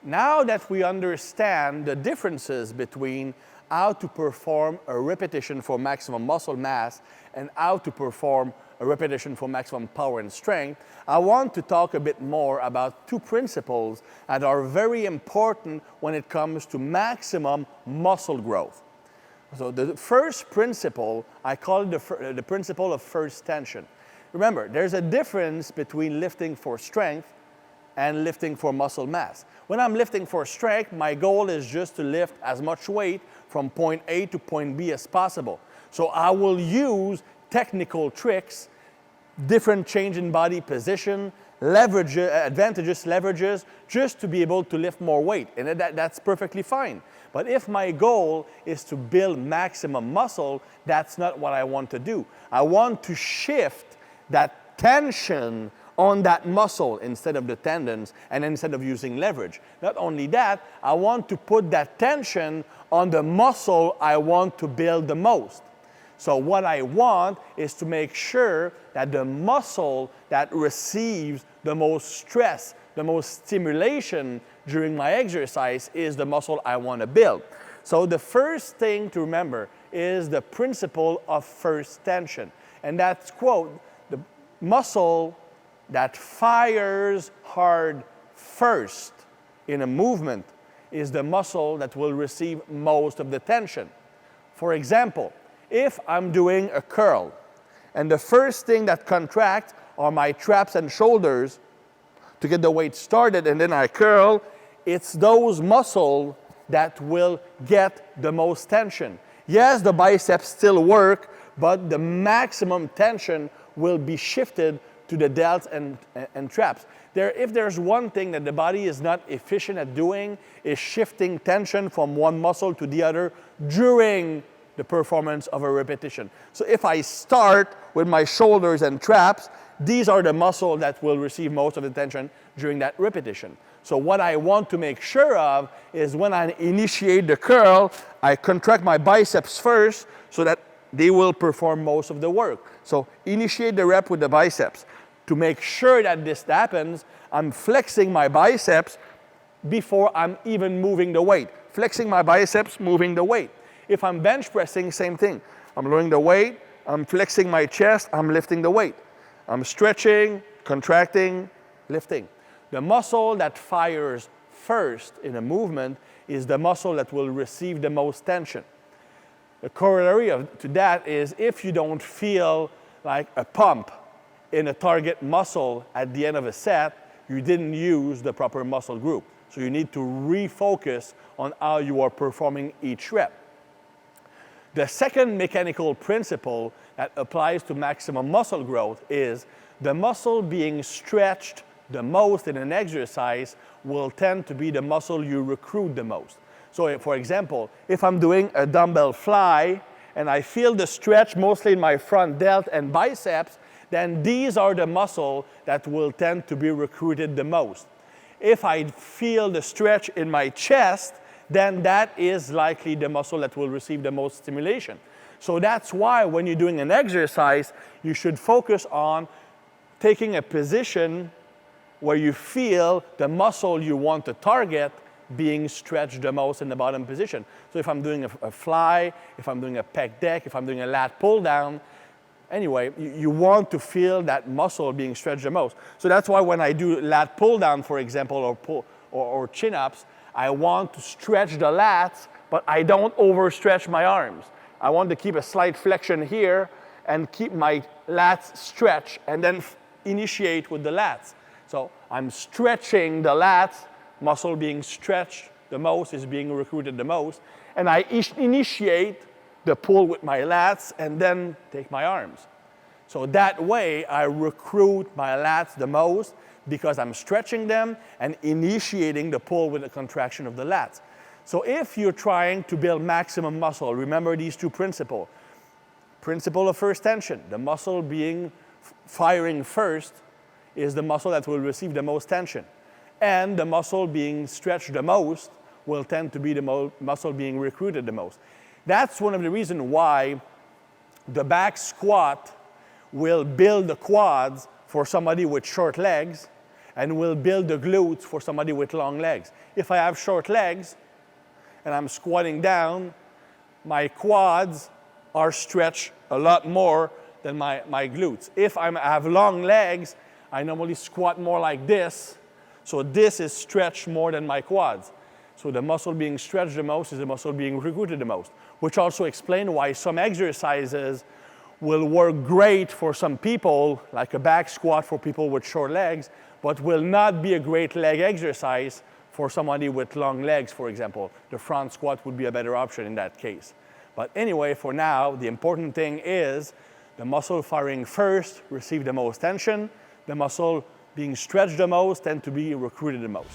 Now that we understand the differences between how to perform a repetition for maximum muscle mass and how to perform a repetition for maximum power and strength, I want to talk a bit more about two principles that are very important when it comes to maximum muscle growth. So the first principle, I call it the principle of first tension. Remember, there's a difference between lifting for strength and lifting for muscle mass. When I'm lifting for strength, my goal is just to lift as much weight from point A to point B as possible. So I will use technical tricks, different change in body position, advantages, leverages, just to be able to lift more weight. And that's perfectly fine. But if my goal is to build maximum muscle, that's not what I want to do. I want to shift that tension on that muscle instead of the tendons and instead of using leverage. Not only that, I want to put that tension on the muscle I want to build the most. So what I want is to make sure that the muscle that receives the most stress, the most stimulation during my exercise is the muscle I want to build. So the first thing to remember is the principle of first tension. And that's, quote, the muscle that fires hard first in a movement is the muscle that will receive most of the tension. For example, if I'm doing a curl and the first thing that contracts are my traps and shoulders to get the weight started and then I curl, it's those muscles that will get the most tension. Yes, the biceps still work, but the maximum tension will be shifted to the delts and traps. If there's one thing that the body is not efficient at doing, is shifting tension from one muscle to the other during the performance of a repetition. So if I start with my shoulders and traps, these are the muscles that will receive most of the tension during that repetition. So what I want to make sure of is when I initiate the curl, I contract my biceps first so that they will perform most of the work. So initiate the rep with the biceps. To make sure that this happens, I'm flexing my biceps before I'm even moving the weight. Flexing my biceps, moving the weight. If I'm bench pressing, same thing. I'm lowering the weight, I'm flexing my chest, I'm lifting the weight. I'm stretching, contracting, lifting. The muscle that fires first in a movement is the muscle that will receive the most tension. The corollary to that is if you don't feel like a pump in a target muscle at the end of a set, you didn't use the proper muscle group. So you need to refocus on how you are performing each rep. The second mechanical principle that applies to maximum muscle growth is the muscle being stretched the most in an exercise will tend to be the muscle you recruit the most. So for example, if I'm doing a dumbbell fly and I feel the stretch mostly in my front delt and biceps, then these are the muscles that will tend to be recruited the most. If I feel the stretch in my chest, then that is likely the muscle that will receive the most stimulation. So that's why when you're doing an exercise, you should focus on taking a position where you feel the muscle you want to target being stretched the most in the bottom position. So if I'm doing a fly, if I'm doing a pec deck, if I'm doing a lat pull down, anyway, you want to feel that muscle being stretched the most. So that's why when I do lat pull down, for example, or chin-ups, I want to stretch the lats, but I don't overstretch my arms. I want to keep a slight flexion here and keep my lats stretched and then initiate with the lats. So I'm stretching the lats, muscle being stretched the most is being recruited the most, and I initiate the pull with my lats and then take my arms. So that way I recruit my lats the most because I'm stretching them and initiating the pull with the contraction of the lats. So if you're trying to build maximum muscle, remember these two principles. Principle of first tension, the muscle being firing first is the muscle that will receive the most tension. And the muscle being stretched the most will tend to be the muscle being recruited the most. That's one of the reasons why the back squat will build the quads for somebody with short legs, and will build the glutes for somebody with long legs. If I have short legs and I'm squatting down, my quads are stretched a lot more than my glutes. If I have long legs, I normally squat more like this, so this is stretched more than my quads. So the muscle being stretched the most is the muscle being recruited the most, which also explains why some exercises will work great for some people, like a back squat for people with short legs, but will not be a great leg exercise for somebody with long legs, for example. The front squat would be a better option in that case. But anyway, for now, the important thing is the muscle firing first receive the most tension, the muscle being stretched the most tend to be recruited the most.